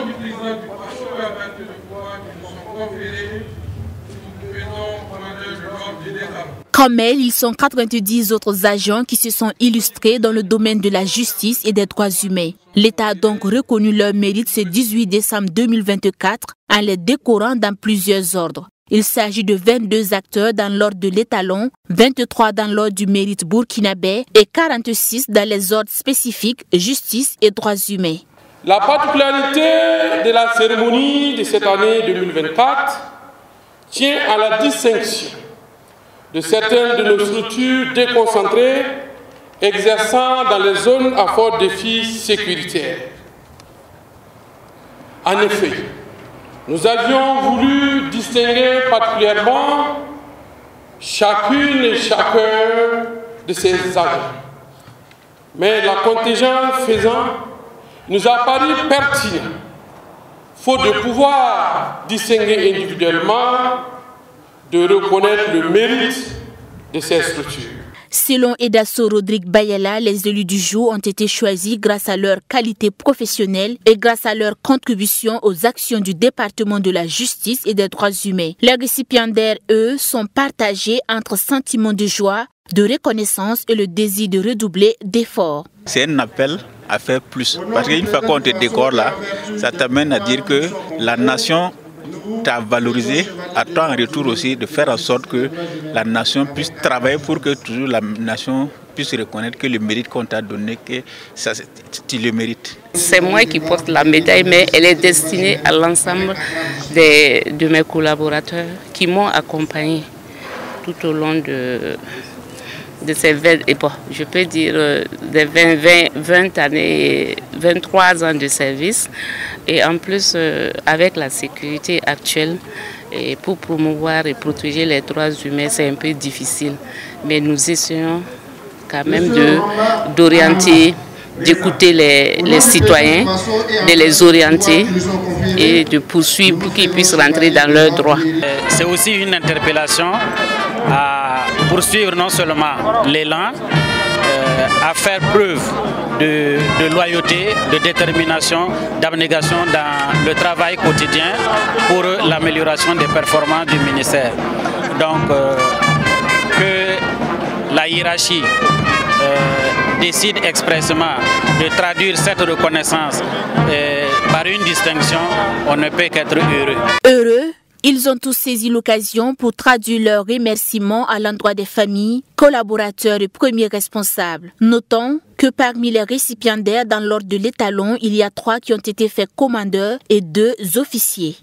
nom du président du Passo et avec le pouvoir qui nous sont conférés, nous devenons commandeurs de l'ordre général. Comme elle, ils sont 90 autres agents qui se sont illustrés dans le domaine de la justice et des droits humains. L'État a donc reconnu leur mérite ce 18 décembre 2024 en les décorant dans plusieurs ordres. Il s'agit de 22 acteurs dans l'ordre de l'étalon, 23 dans l'ordre du mérite burkinabé et 46 dans les ordres spécifiques justice et droits humains. La particularité de la cérémonie de cette année 2024 tient à la distinction de certaines de nos structures déconcentrées exerçant dans les zones à fort défi sécuritaire. En effet, nous avions voulu distinguer particulièrement chacune et chacun de ces agents. Mais la contingence faisant, nous a paru pertinent, faute de pouvoir distinguer individuellement, de reconnaître le mérite de ces structures. Selon Edasso Rodrigue Bayela, les élus du jour ont été choisis grâce à leur qualité professionnelle et grâce à leur contribution aux actions du département de la justice et des droits humains. Les récipiendaires, eux, sont partagés entre sentiment de joie, de reconnaissance et le désir de redoubler d'efforts. C'est un appel à faire plus. Parce qu'une fois qu'on te décore là, ça t'amène à dire que la nation t'a valorisé, à toi en retour aussi de faire en sorte que la nation puisse travailler pour que toujours la nation puisse reconnaître que le mérite qu'on t'a donné, que ça, tu le mérites. C'est moi qui porte la médaille, mais elle est destinée à l'ensemble de mes collaborateurs qui m'ont accompagné tout au long de ces 20, et bon, je peux dire des 20 années, 23 ans de service. Et en plus, avec la sécurité actuelle, et pour promouvoir et protéger les droits humains, c'est un peu difficile. Mais nous essayons quand même d'orienter, d'écouter les citoyens, de les orienter et de poursuivre pour qu'ils puissent rentrer dans leurs droits. C'est aussi une interpellation à poursuivre non seulement l'élan, à faire preuve de loyauté, de détermination, d'abnégation dans le travail quotidien pour l'amélioration des performances du ministère. Donc, que la hiérarchie décide expressément de traduire cette reconnaissance par une distinction, on ne peut qu'être heureux. Heureux, ils ont tous saisi l'occasion pour traduire leurs remerciements à l'endroit des familles, collaborateurs et premiers responsables. Notons que parmi les récipiendaires dans l'ordre de l'étalon, il y a 3 qui ont été faits commandeurs et 2 officiers.